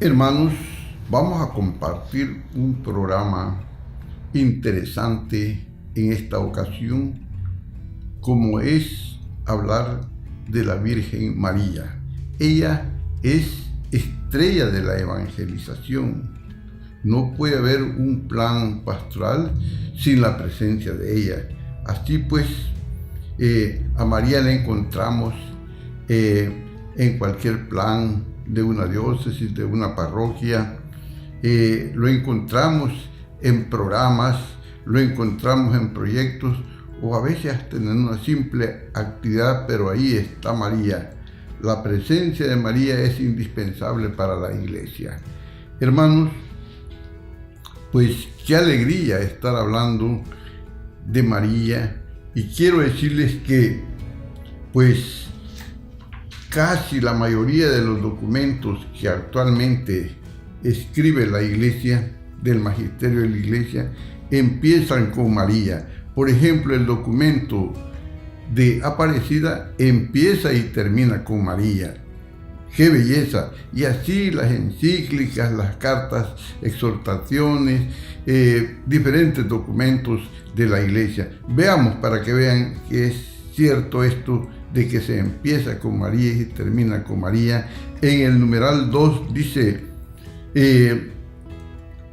Hermanos, vamos a compartir un programa interesante en esta ocasión, como es hablar de la Virgen María. Ella es estrella de la evangelización. No puede haber un plan pastoral sin la presencia de ella. Así pues, a María la encontramos en cualquier plan de una diócesis, de una parroquia. Lo encontramos en programas, lo encontramos en proyectos o a veces hasta en una simple actividad, pero ahí está María. La presencia de María es indispensable para la iglesia. Hermanos, pues qué alegría estar hablando de María, y quiero decirles que pues casi la mayoría de los documentos que actualmente escribe la iglesia, del magisterio de la iglesia, empiezan con María. Por ejemplo, el documento de Aparecida empieza y termina con María. ¡Qué belleza! Y así las encíclicas, las cartas, exhortaciones, diferentes documentos de la iglesia. Veamos para que vean que es cierto esto de que se empieza con María y termina con María. En el numeral 2 dice,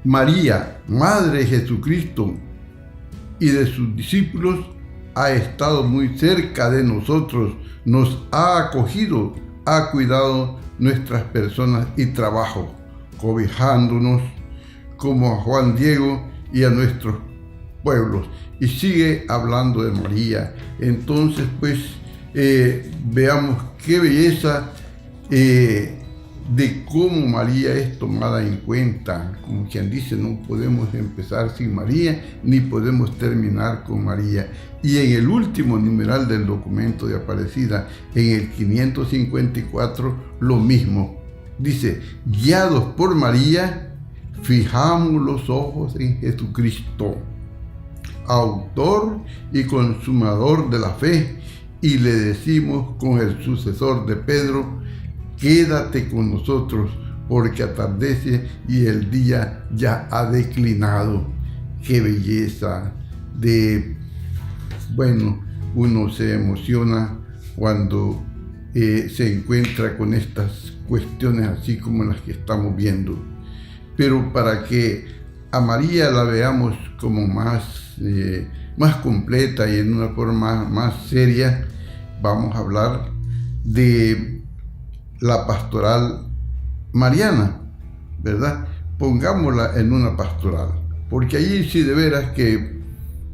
María, Madre de Jesucristo y de sus discípulos, ha estado muy cerca de nosotros, nos ha acogido, ha cuidado nuestras personas y trabajo, cobijándonos como a Juan Diego y a nuestros pueblos. Y sigue hablando de María. Entonces, pues, veamos qué belleza de cómo María es tomada en cuenta. Como quien dice, no podemos empezar sin María, ni podemos terminar con María. Y en el último numeral del documento de Aparecida, en el 554, lo mismo. Dice, guiados por María, fijamos los ojos en Jesucristo, autor y consumador de la fe, y le decimos con el sucesor de Pedro, quédate con nosotros, porque atardece y el día ya ha declinado. ¡Qué belleza! Uno se emociona cuando se encuentra con estas cuestiones así como las que estamos viendo. Pero para que a María la veamos como más completa y en una forma más seria, vamos a hablar de la pastoral mariana, ¿verdad? Pongámosla en una pastoral, porque allí sí de veras que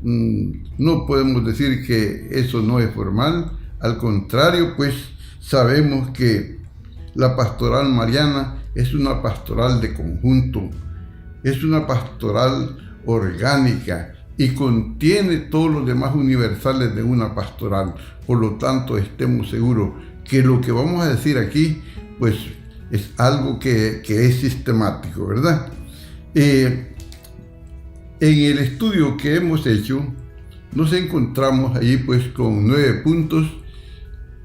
no podemos decir que eso no es formal. Al contrario, pues sabemos que la pastoral mariana es una pastoral de conjunto, es una pastoral orgánica y contiene todos los demás universales de una pastoral. Por lo tanto, estemos seguros que lo que vamos a decir aquí, pues es algo que es sistemático, ¿verdad? En el estudio que hemos hecho, nos encontramos allí pues con 9 puntos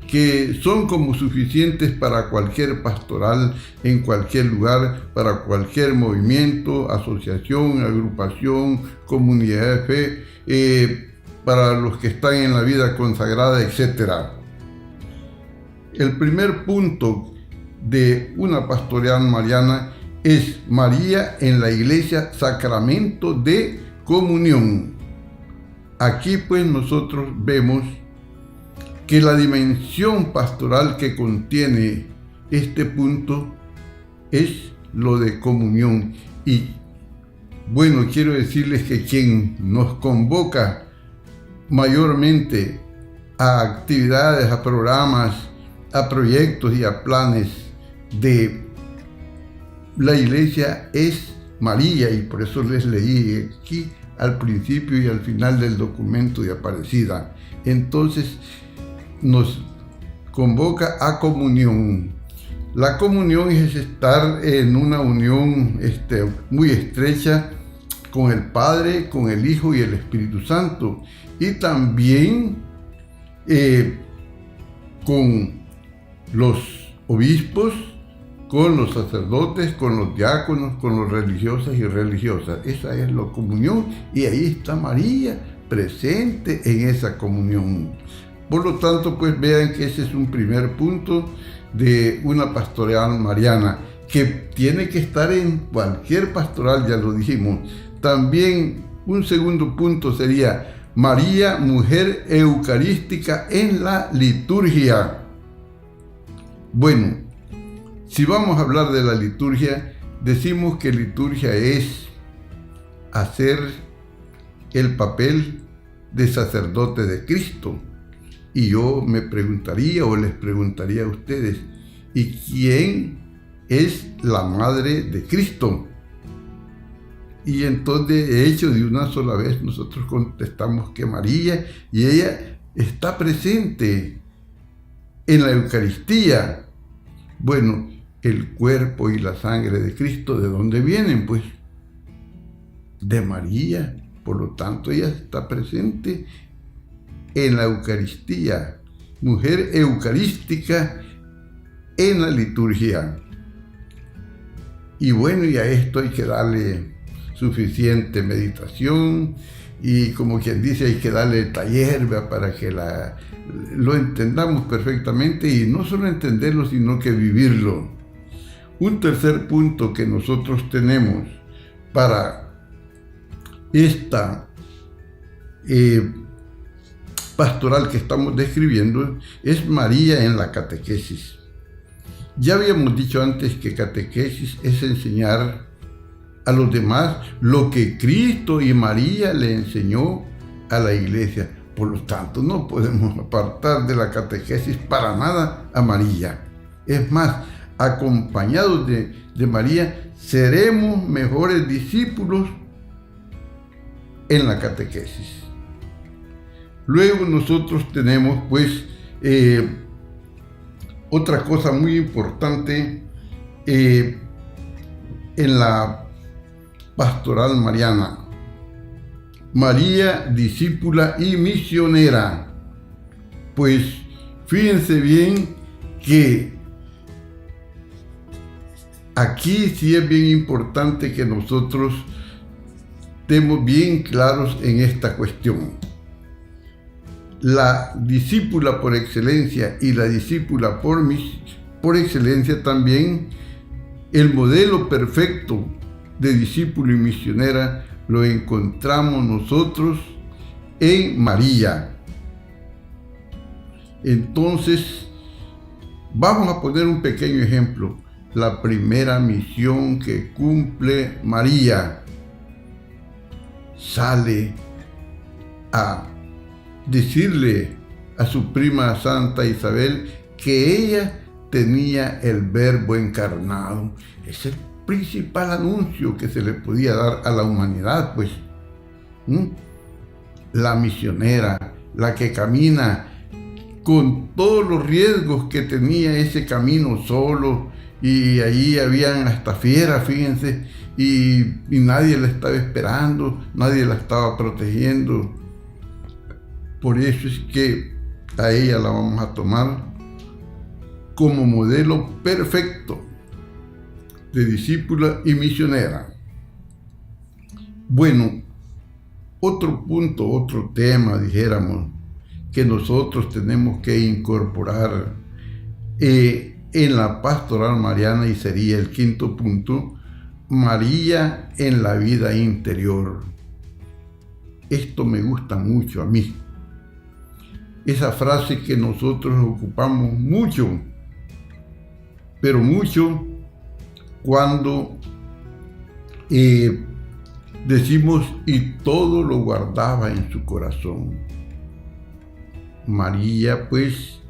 que son como suficientes para cualquier pastoral, en cualquier lugar, para cualquier movimiento, asociación, agrupación, comunidad de fe, para los que están en la vida consagrada, etc. El primer punto de una pastoral mariana es María en la iglesia, sacramento de comunión. Aquí pues nosotros vemos que la dimensión pastoral que contiene este punto es lo de comunión. Y bueno, quiero decirles que quien nos convoca mayormente a actividades, a programas, a proyectos y a planes de la iglesia es María, y por eso les leí aquí al principio y al final del documento de Aparecida. Entonces nos convoca a comunión. La comunión es estar en una unión muy estrecha con el Padre, con el Hijo y el Espíritu Santo, y también con los obispos, con los sacerdotes, con los diáconos, con los religiosos y religiosas. Esa es la comunión y ahí está María presente en esa comunión. Por lo tanto, pues vean que ese es un primer punto de una pastoral mariana, que tiene que estar en cualquier pastoral, ya lo dijimos. También un segundo punto sería María, mujer eucarística en la liturgia. Bueno, si vamos a hablar de la liturgia, decimos que liturgia es hacer el papel de sacerdote de Cristo. Y yo me preguntaría o les preguntaría a ustedes, ¿y quién es la madre de Cristo? Y entonces, de hecho, de una sola vez nosotros contestamos que María, y ella está presente en la Eucaristía. Bueno, el cuerpo y la sangre de Cristo, ¿de dónde vienen? Pues de María. Por lo tanto, ella está presente en la Eucaristía, mujer eucarística en la liturgia. Y bueno, y a esto hay que darle suficiente meditación y, como quien dice, hay que darle taller, ¿verdad?, para que lo entendamos perfectamente, y no solo entenderlo, sino que vivirlo. Un tercer punto que nosotros tenemos para esta pastoral que estamos describiendo es María en la catequesis. Ya habíamos dicho antes que catequesis es enseñar a los demás lo que Cristo y María le enseñó a la iglesia. Por lo tanto, no podemos apartar de la catequesis para nada a María. Es más, acompañados de María, seremos mejores discípulos en la catequesis. Luego nosotros tenemos pues otra cosa muy importante en la pastoral mariana: María, discípula y misionera. Pues fíjense bien que aquí sí es bien importante que nosotros estemos bien claros en esta cuestión. La discípula por excelencia y la discípula por excelencia también, el modelo perfecto de discípulo y misionera lo encontramos nosotros en María. Entonces, vamos a poner un pequeño ejemplo. La primera misión que cumple María, sale a decirle a su prima Santa Isabel que ella tenía el Verbo encarnado. Es el principal anuncio que se le podía dar a la humanidad, pues. La misionera, la que camina con todos los riesgos que tenía ese camino solo, y ahí habían hasta fieras, fíjense, y nadie la estaba esperando, nadie la estaba protegiendo. Por eso es que a ella la vamos a tomar como modelo perfecto de discípula y misionera. Bueno, otro punto, otro tema, dijéramos, que nosotros tenemos que incorporar en la pastoral mariana, y sería el quinto punto: María en la vida interior. Esto me gusta mucho a mí. Esa frase que nosotros ocupamos mucho, pero mucho, cuando decimos y todo lo guardaba en su corazón. María, pues,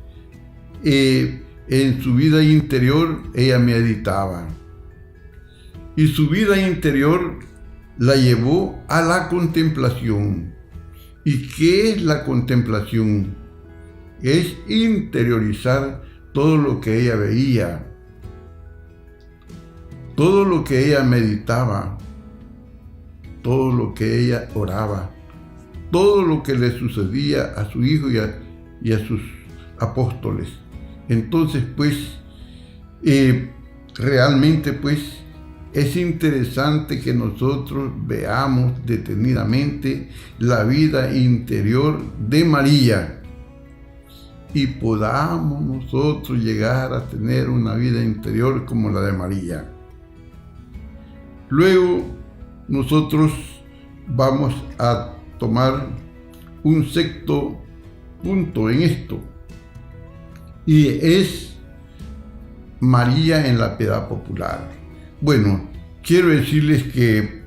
en su vida interior, ella meditaba. Y su vida interior la llevó a la contemplación. ¿Y qué es la contemplación? Es interiorizar todo lo que ella veía, todo lo que ella meditaba, todo lo que ella oraba, todo lo que le sucedía a su hijo y a sus apóstoles. Entonces, pues, realmente pues es interesante que nosotros veamos detenidamente la vida interior de María y podamos nosotros llegar a tener una vida interior como la de María. Luego nosotros vamos a tomar un sexto punto en esto, y es María en la piedad popular. Bueno, quiero decirles que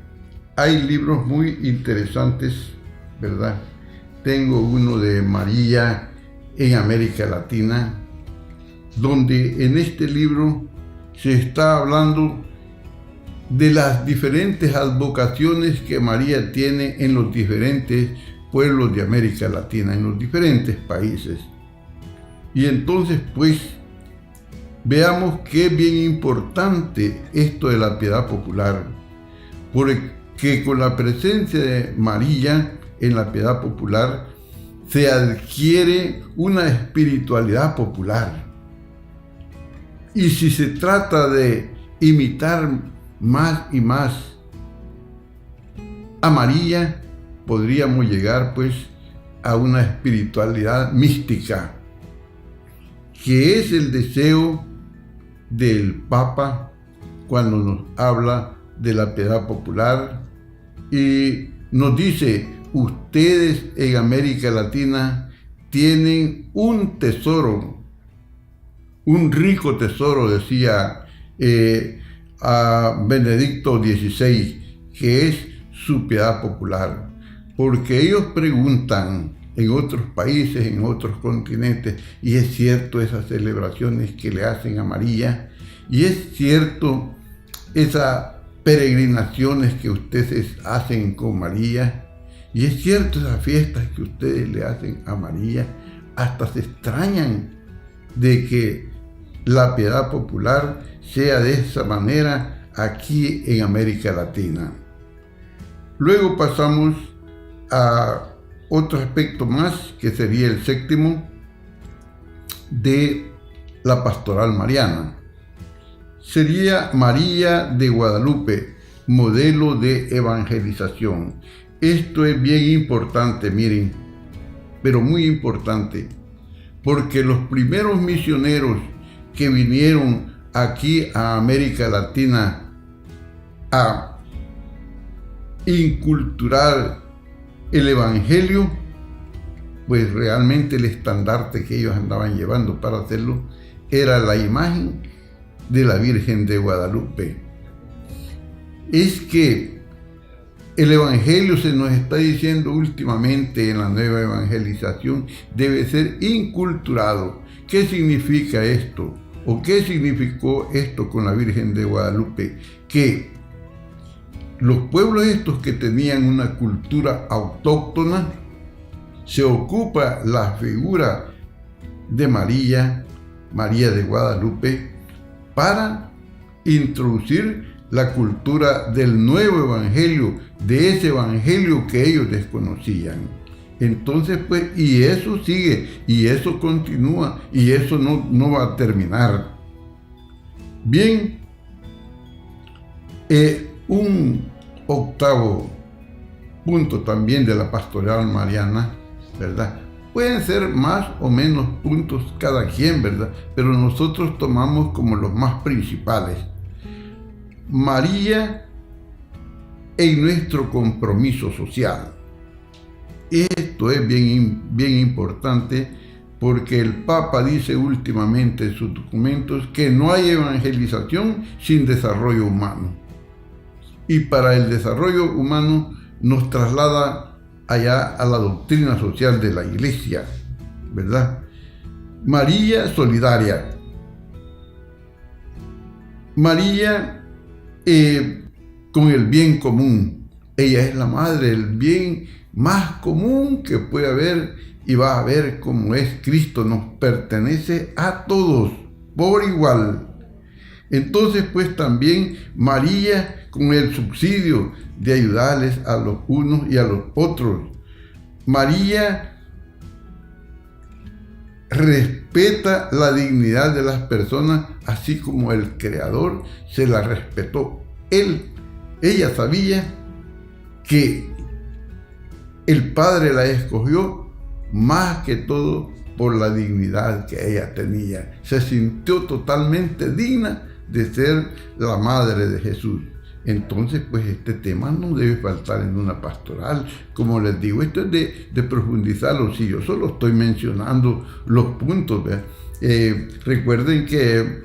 hay libros muy interesantes, ¿verdad? Tengo uno de María en América Latina, donde en este libro se está hablando de las diferentes advocaciones que María tiene en los diferentes pueblos de América Latina, en los diferentes países. Y entonces, pues, veamos que es bien importante esto de la piedad popular, porque con la presencia de María en la piedad popular se adquiere una espiritualidad popular. Y si se trata de imitar más y más a María, podríamos llegar pues a una espiritualidad mística, que es el deseo del Papa cuando nos habla de la piedad popular y nos dice: ustedes en América Latina tienen un tesoro, un rico tesoro, decía a Benedicto XVI, que es su piedad popular, porque ellos preguntan en otros países, en otros continentes, y es cierto esas celebraciones que le hacen a María, y es cierto esas peregrinaciones que ustedes hacen con María, y es cierto esas fiestas que ustedes le hacen a María, hasta se extrañan de que la piedad popular sea de esa manera aquí en América Latina. Luego pasamos a otro aspecto más, que sería el séptimo, de la pastoral mariana. Sería María de Guadalupe, modelo de evangelización. Esto es bien importante, miren, pero muy importante, porque los primeros misioneros que vinieron aquí a América Latina a inculturar el Evangelio, pues realmente el estandarte que ellos andaban llevando para hacerlo era la imagen de la Virgen de Guadalupe. Es que el Evangelio, se nos está diciendo últimamente en la nueva evangelización, debe ser inculturado. ¿Qué significa esto? ¿O qué significó esto con la Virgen de Guadalupe? Que los pueblos estos que tenían una cultura autóctona, se ocupa la figura de María de Guadalupe, para introducir la cultura del nuevo evangelio, de ese evangelio que ellos desconocían. Entonces, pues, y eso sigue, y eso continúa, y eso no va a terminar. Bien, un octavo punto también de la pastoral mariana, ¿verdad? Pueden ser más o menos puntos cada quien, ¿verdad? Pero nosotros tomamos como los más principales. María en nuestro compromiso social. Esto es bien importante, porque el Papa dice últimamente en sus documentos que no hay evangelización sin desarrollo humano. Y para el desarrollo humano nos traslada allá a la doctrina social de la Iglesia, ¿verdad? María solidaria. María con el bien común. Ella es la madre del bien más común que puede haber, y va a ver cómo es Cristo, nos pertenece a todos por igual. Entonces, pues también María con el subsidio de ayudarles a los unos y a los otros. María respeta la dignidad de las personas, así como el Creador se la respetó. Ella sabía que el Padre la escogió más que todo por la dignidad que ella tenía. Se sintió totalmente digna de ser la madre de Jesús. Entonces, pues este tema no debe faltar en una pastoral. Como les digo, esto es de profundizarlo. Si yo solo estoy mencionando los puntos, recuerden que,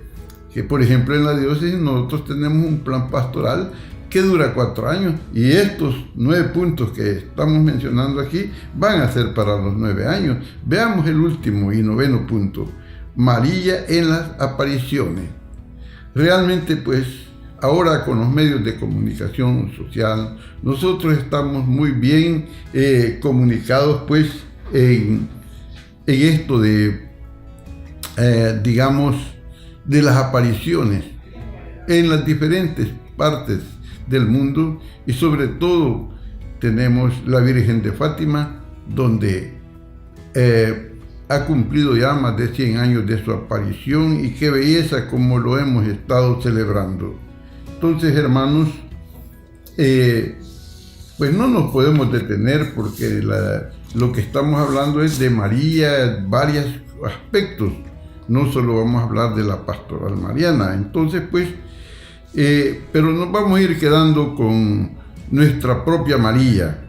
por ejemplo, en la diócesis nosotros tenemos un plan pastoral que dura 4 años, y estos 9 puntos que estamos mencionando aquí van a ser para los 9 años. Veamos el último y 9º punto: María en las apariciones. Realmente, pues, ahora con los medios de comunicación social, nosotros estamos muy bien comunicados, pues, en esto de, digamos, de las apariciones en las diferentes partes del mundo, y sobre todo tenemos la Virgen de Fátima, donde ha cumplido ya más de 100 años de su aparición, y qué belleza como lo hemos estado celebrando. Entonces, hermanos, pues no nos podemos detener, porque lo que estamos hablando es de María, varios aspectos, no solo vamos a hablar de la pastoral mariana. Entonces, pues, pero nos vamos a ir quedando con nuestra propia María,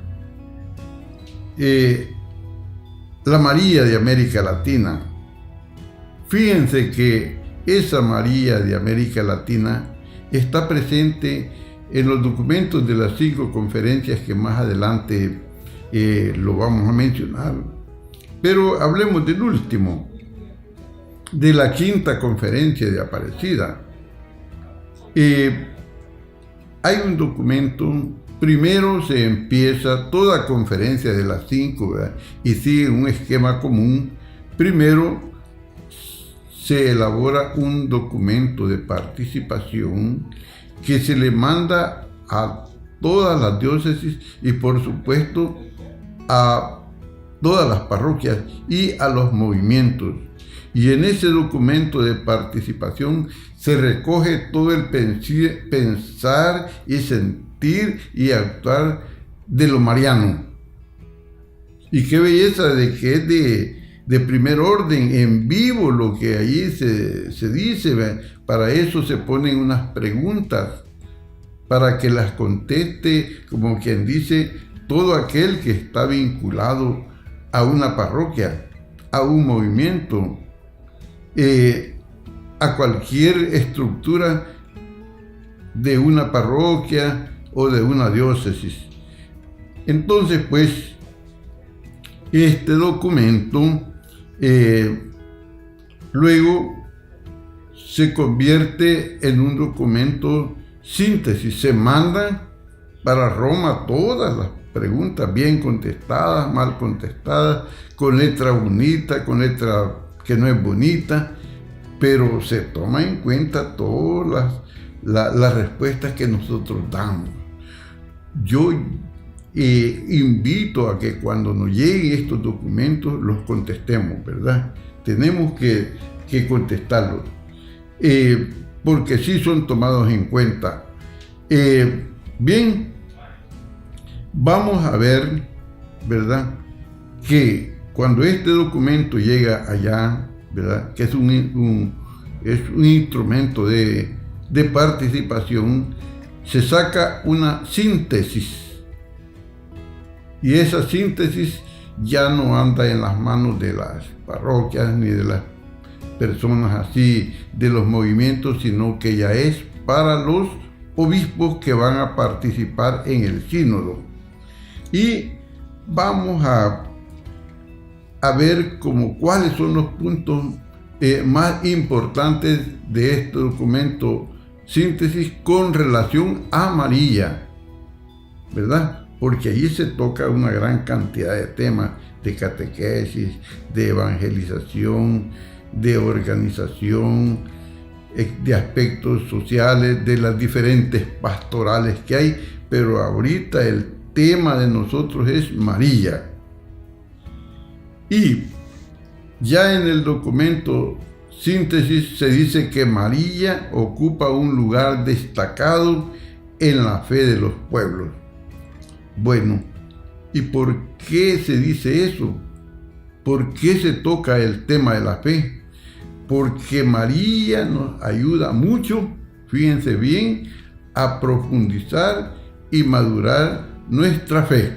la María de América Latina. Fíjense que esa María de América Latina está presente en los documentos de las 5 conferencias que más adelante lo vamos a mencionar. Pero hablemos del último, de la 5ª conferencia de Aparecida. Hay un documento. Primero se empieza toda conferencia de las 5, ¿verdad?, y sigue un esquema común. Primero se elabora un documento de participación que se le manda a todas las diócesis y, por supuesto, a todas las parroquias y a los movimientos. Y en ese documento de participación se recoge todo el pensar y sentir y actuar de lo mariano. Y qué belleza de que es de primer orden, en vivo lo que allí se dice. Para eso se ponen unas preguntas, para que las conteste, como quien dice, todo aquel que está vinculado a una parroquia, a un movimiento, a cualquier estructura de una parroquia o de una diócesis. Entonces, pues, este documento luego se convierte en un documento síntesis. Se manda para Roma todas las preguntas, bien contestadas, mal contestadas, con letra bonita, con letra que no es bonita, pero se toma en cuenta todas las respuestas que nosotros damos. Yo invito a que cuando nos lleguen estos documentos los contestemos, ¿verdad? Tenemos que contestarlos, porque sí son tomados en cuenta. Bien, vamos a ver, ¿verdad?, que cuando este documento llega allá, ¿verdad?, que es un instrumento de participación, se saca una síntesis. Y esa síntesis ya no anda en las manos de las parroquias ni de las personas así de los movimientos, sino que ya es para los obispos que van a participar en el sínodo. Y vamos a ver cuáles son los puntos más importantes de este documento síntesis con relación a María, ¿verdad? Porque allí se toca una gran cantidad de temas, de catequesis, de evangelización, de organización, de aspectos sociales, de las diferentes pastorales que hay, pero ahorita el tema de nosotros es María. Y Ya en el documento Síntesis se dice que María ocupa un lugar destacado en la fe de los pueblos. Bueno, ¿y por qué se dice eso? ¿Por qué se toca el tema de la fe? Porque María nos ayuda mucho, fíjense bien, a profundizar y madurar nuestra fe.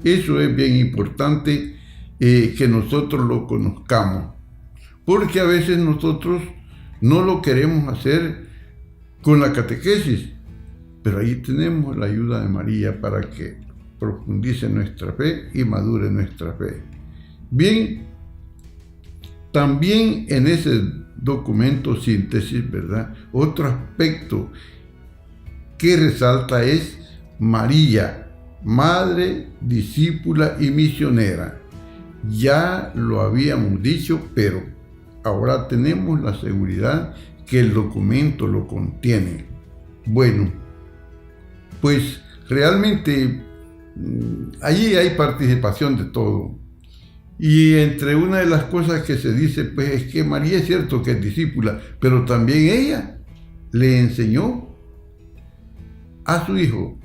Eso es bien importante que nosotros lo conozcamos, porque a veces nosotros no lo queremos hacer con la catequesis, pero ahí tenemos la ayuda de María para que profundice nuestra fe y madure nuestra fe. Bien, también en ese documento Síntesis, ¿verdad? Otro aspecto que resalta es María, madre, discípula y misionera. Ya lo habíamos dicho, pero ahora tenemos la seguridad que el documento lo contiene. Bueno, pues realmente allí hay participación de todo. Y entre una de las cosas que se dice, pues es que María es cierto que es discípula, pero también ella le enseñó a su hijo.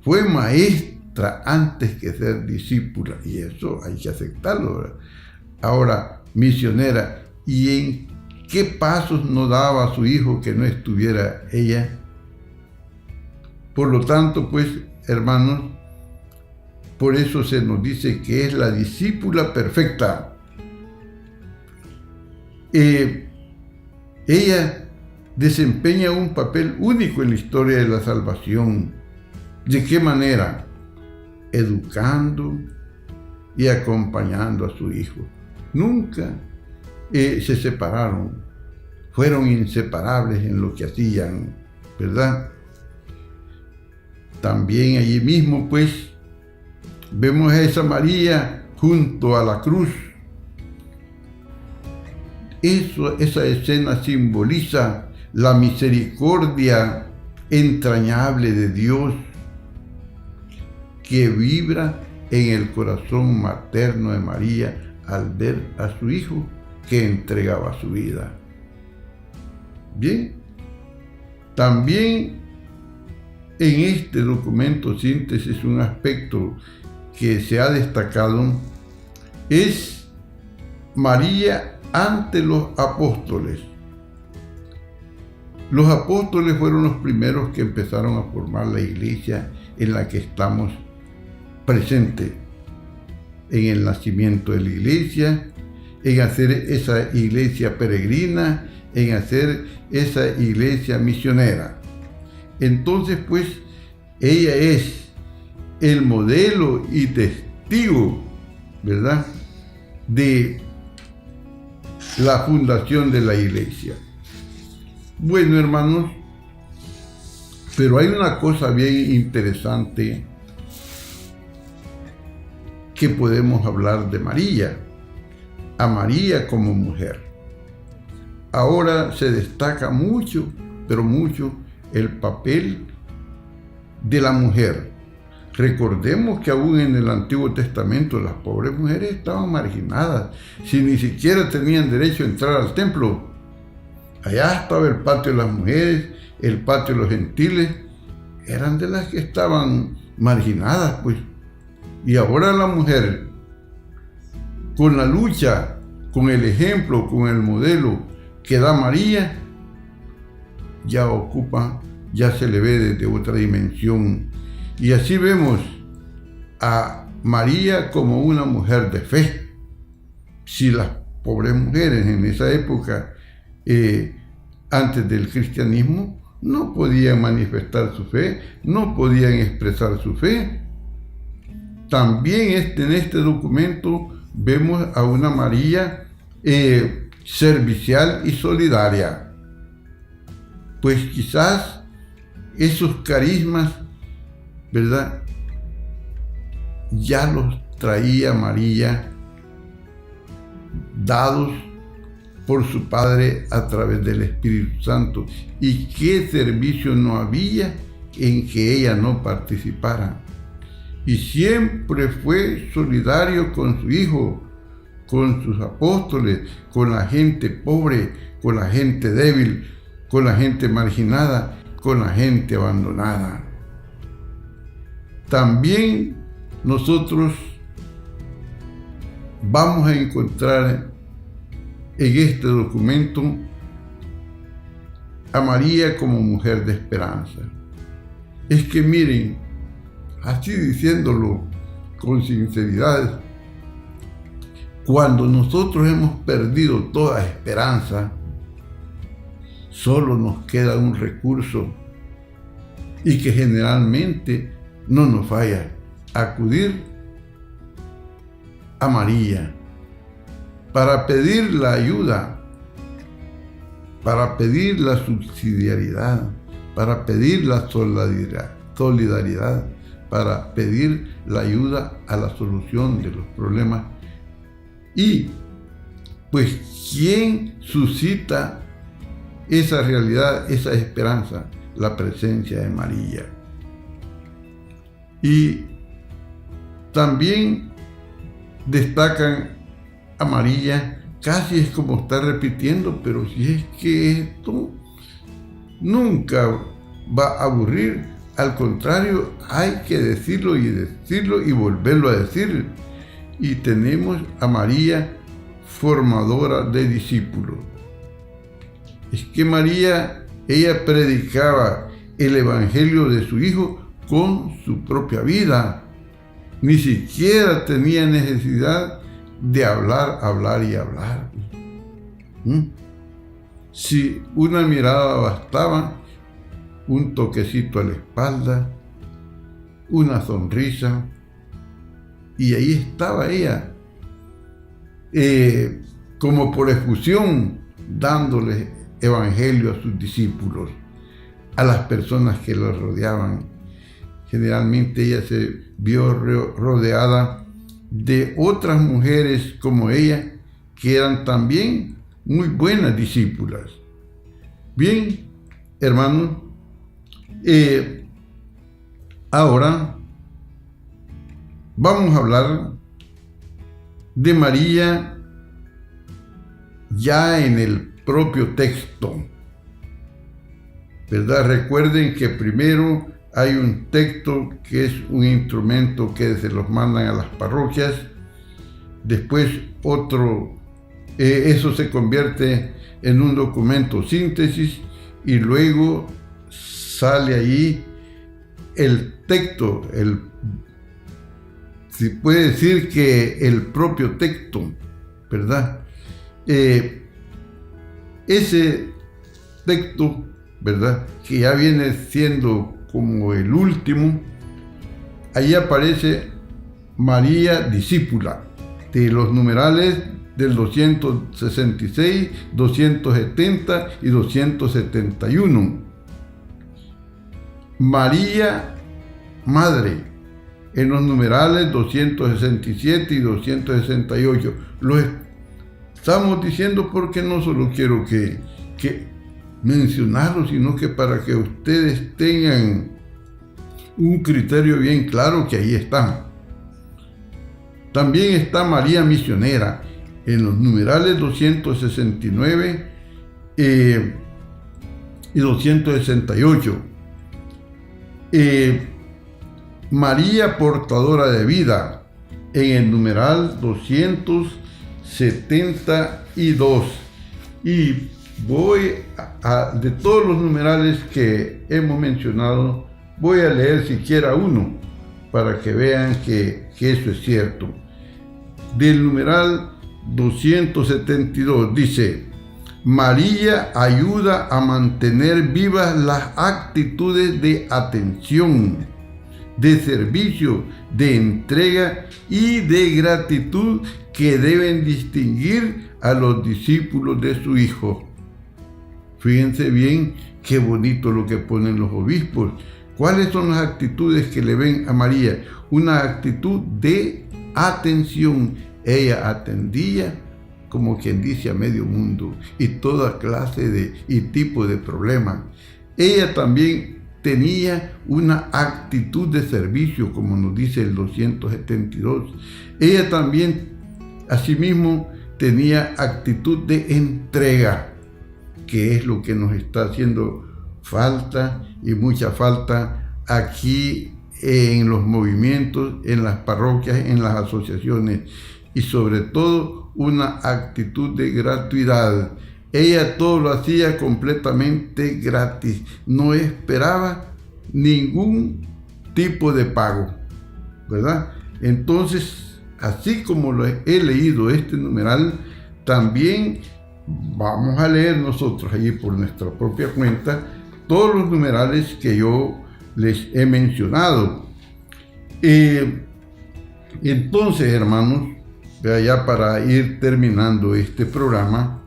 Fue maestra antes que ser discípula, y eso hay que aceptarlo, ¿verdad? Ahora, misionera, ¿y en qué pasos no daba a su hijo que no estuviera ella? Por lo tanto, pues, hermanos, por eso se nos dice que es la discípula perfecta. Ella desempeña un papel único en la historia de la salvación. ¿De qué manera? Educando y acompañando a su hijo. Nunca se separaron. Fueron inseparables en lo que hacían, ¿verdad? También allí mismo, pues, vemos a esa María junto a la cruz. Esa escena simboliza la misericordia entrañable de Dios que vibra en el corazón materno de María al ver a su hijo que entregaba su vida. Bien, también en este documento Síntesis un aspecto que se ha destacado es María ante los apóstoles. Los apóstoles fueron los primeros que empezaron a formar la iglesia en la que estamos presentes, en el nacimiento de la iglesia, en hacer esa iglesia peregrina, en hacer esa iglesia misionera. Entonces, pues, ella es el modelo y testigo, ¿verdad?, de la fundación de la iglesia. Bueno, hermanos, pero hay una cosa bien interesante que podemos hablar de María, a María como mujer. Ahora se destaca mucho, pero mucho, el papel de la mujer. Recordemos que aún en el Antiguo Testamento las pobres mujeres estaban marginadas, si ni siquiera tenían derecho a entrar al templo. Allá estaba el patio de las mujeres, el patio de los gentiles, eran de las que estaban marginadas, pues. Y ahora la mujer, con la lucha, con el ejemplo, con el modelo que da María, ya se le ve desde otra dimensión. Y así vemos a María como una mujer de fe. Si las pobres mujeres en esa época, antes del cristianismo, no podían manifestar su fe, no podían expresar su fe. También en este documento vemos a una María servicial y solidaria. Pues quizás esos carismas, ¿verdad?, ya los traía María dados por su Padre a través del Espíritu Santo. ¿Y qué servicio no había en que ella no participara? Y siempre fue solidario con su hijo, con sus apóstoles, con la gente pobre, con la gente débil, con la gente marginada, con la gente abandonada. También nosotros vamos a encontrar en este documento a María como mujer de esperanza. Es que miren, así diciéndolo con sinceridad, cuando nosotros hemos perdido toda esperanza, solo nos queda un recurso y que generalmente no nos falla: acudir a María para pedir la ayuda, para pedir la subsidiariedad, para pedir la solidaridad, para pedir la ayuda a la solución de los problemas. Y pues, ¿quién suscita esa realidad, esa esperanza? La presencia de María. Y también destacan a María, casi es como estar repitiendo, pero si es que esto nunca va a aburrir, al contrario, hay que decirlo y volverlo a decir. Y tenemos a María, formadora de discípulos. Es que María, ella predicaba el evangelio de su Hijo con su propia vida. Ni siquiera tenía necesidad de hablar y hablar. Si una mirada bastaba, un toquecito a la espalda, una sonrisa, y ahí estaba ella, como por efusión, dándole evangelio a sus discípulos, a las personas que los rodeaban. Generalmente ella se vio rodeada de otras mujeres como ella, que eran también muy buenas discípulas. Bien, hermanos, ahora vamos a hablar de María ya en el propio texto, ¿verdad? Recuerden que primero hay un texto que es un instrumento que se los mandan a las parroquias, después otro, eso se convierte en un documento síntesis, y luego sale ahí el texto, se puede decir que el propio texto, ¿verdad? Ese texto, ¿verdad?, que ya viene siendo como el último, ahí aparece María discípula, de los numerales del 266, 270 y 271. María Madre, en los numerales 267 y 268. Lo estamos diciendo porque no solo quiero que mencionarlo, sino que para que ustedes tengan un criterio bien claro que ahí están. También está María Misionera, en los numerales 269 y 268. María Portadora de Vida, en el numeral 272. Y voy de todos los numerales que hemos mencionado, voy a leer siquiera uno para que vean que eso es cierto. Del numeral 272 dice: María ayuda a mantener vivas las actitudes de atención, de servicio, de entrega y de gratitud que deben distinguir a los discípulos de su Hijo. Fíjense bien qué bonito lo que ponen los obispos. ¿Cuáles son las actitudes que le ven a María? Una actitud de atención. Ella atendía, como quien dice, a medio mundo y toda clase y tipo de problemas. Ella también tenía una actitud de servicio, como nos dice el 272. Ella también Asimismo, tenía actitud de entrega, que es lo que nos está haciendo falta y mucha falta aquí en los movimientos, en las parroquias, en las asociaciones, y sobre todo una actitud de gratuidad. Ella todo lo hacía completamente gratis, no esperaba ningún tipo de pago, ¿verdad? Entonces, así como he leído este numeral, también vamos a leer nosotros allí por nuestra propia cuenta todos los numerales que yo les he mencionado. Entonces, hermanos, ya para ir terminando este programa,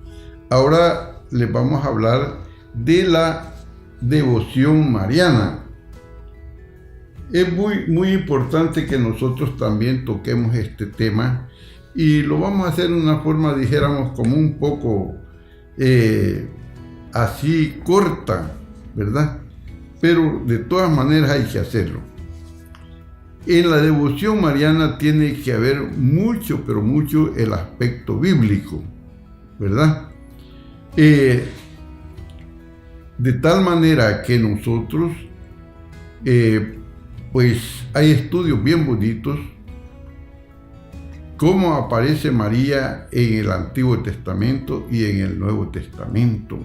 ahora les vamos a hablar de la devoción mariana. Es muy importante que nosotros también toquemos este tema, y lo vamos a hacer de una forma, dijéramos, como un poco así corta, ¿verdad? Pero de todas maneras hay que hacerlo. En la devoción mariana tiene que haber mucho, pero mucho el aspecto bíblico, ¿verdad? De tal manera que nosotros, pues hay estudios bien bonitos, cómo aparece María en el Antiguo Testamento y en el Nuevo Testamento.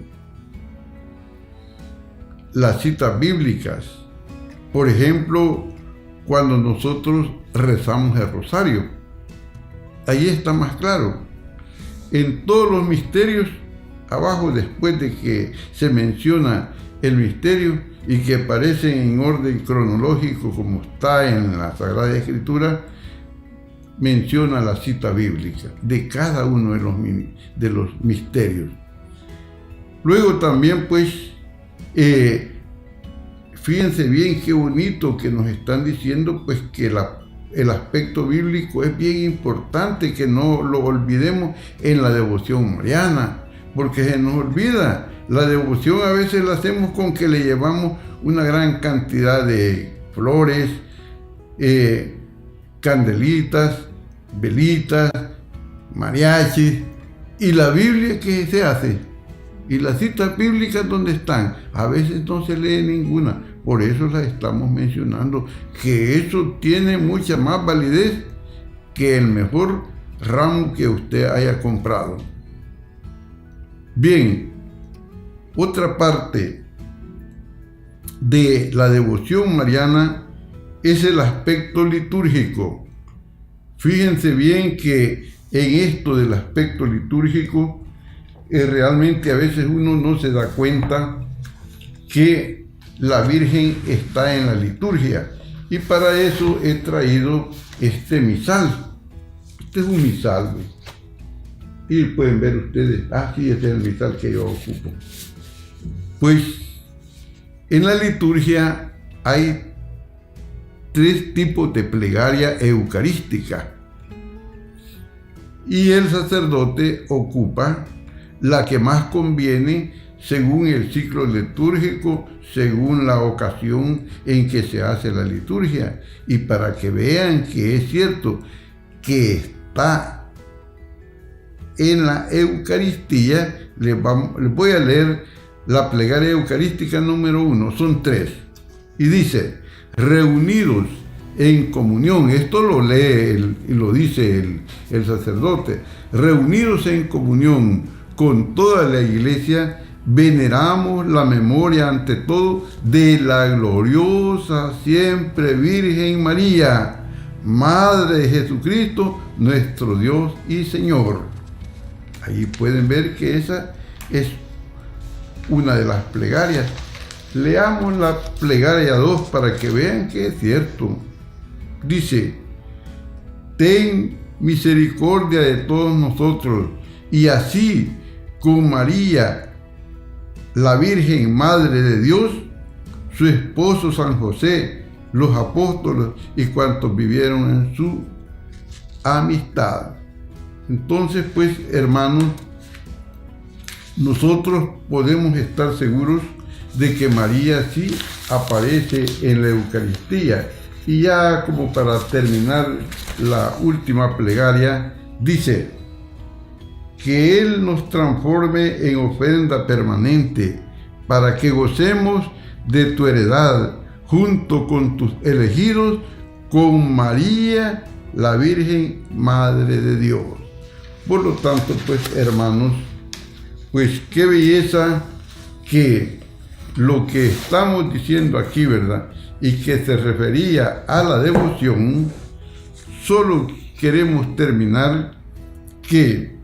Las citas bíblicas, por ejemplo, cuando nosotros rezamos el rosario, ahí está más claro. En todos los misterios, abajo, después de que se menciona el misterio y que aparecen en orden cronológico como está en la Sagrada Escritura, menciona la cita bíblica de cada uno de los misterios. Luego también, pues, fíjense bien qué bonito que nos están diciendo, pues, que el aspecto bíblico es bien importante, que no lo olvidemos en la devoción mariana, porque se nos olvida. La devoción a veces la hacemos con que le llevamos una gran cantidad de flores, candelitas, velitas, mariachis. ¿Y la Biblia qué se hace? ¿Y las citas bíblicas dónde están? A veces no se lee ninguna. Por eso las estamos mencionando, que eso tiene mucha más validez que el mejor ramo que usted haya comprado. Bien, otra parte de la devoción mariana es el aspecto litúrgico. Fíjense bien que en esto del aspecto litúrgico, realmente a veces uno no se da cuenta que la Virgen está en la liturgia, y para eso he traído este misal. Este es un misal, güey. Y pueden ver ustedes, sí, este es el misal que yo ocupo. Pues en la liturgia hay 3 tipos de plegaria eucarística, y el sacerdote ocupa la que más conviene según el ciclo litúrgico, según la ocasión en que se hace la liturgia. Y para que vean que es cierto que está en la Eucaristía, les voy a leer la plegaria eucarística número 1, son 3. Y dice: reunidos en comunión, esto lo lee y lo dice el sacerdote, reunidos en comunión con toda la iglesia, veneramos la memoria ante todo de la gloriosa siempre Virgen María, Madre de Jesucristo, nuestro Dios y Señor. Ahí pueden ver que esa es una de las plegarias. Leamos la plegaria 2 para que vean que es cierto. Dice: ten misericordia de todos nosotros, y así con María, la Virgen Madre de Dios, su esposo San José, los apóstoles y cuantos vivieron en su amistad. Entonces, pues, hermanos, nosotros podemos estar seguros de que María sí aparece en la Eucaristía. Y ya como para terminar la última plegaria, Dice, que Él nos transforme en ofrenda permanente para que gocemos de tu heredad junto con tus elegidos, con María, la Virgen Madre de Dios. Por lo tanto, pues, hermanos, pues qué belleza que lo que estamos diciendo aquí, ¿verdad? Y que se refería a la devoción, solo queremos terminar que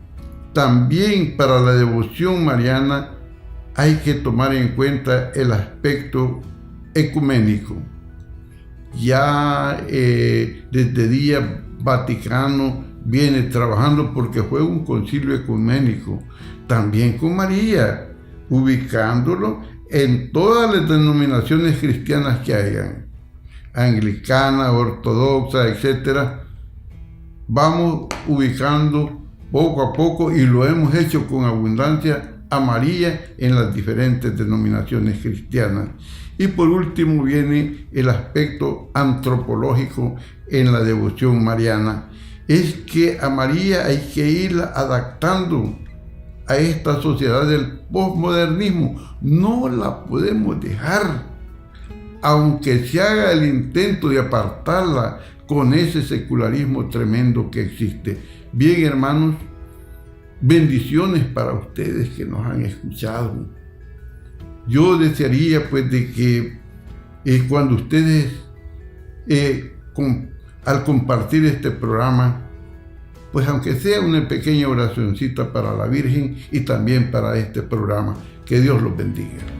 también para la devoción mariana hay que tomar en cuenta el aspecto ecuménico. Ya desde Día Vaticano viene trabajando porque fue un concilio ecuménico, también con María, ubicándolo en todas las denominaciones cristianas que hayan, anglicana, ortodoxa, etc. Vamos ubicando poco a poco, y lo hemos hecho con abundancia, a María en las diferentes denominaciones cristianas. Y por último viene el aspecto antropológico en la devoción mariana. Es que a María hay que irla adaptando a esta sociedad del posmodernismo. No la podemos dejar, aunque se haga el intento de apartarla con ese secularismo tremendo que existe. Bien, hermanos, bendiciones para ustedes que nos han escuchado. Yo desearía pues de que cuando ustedes al compartir este programa, pues aunque sea una pequeña oracioncita para la Virgen y también para este programa, que Dios los bendiga.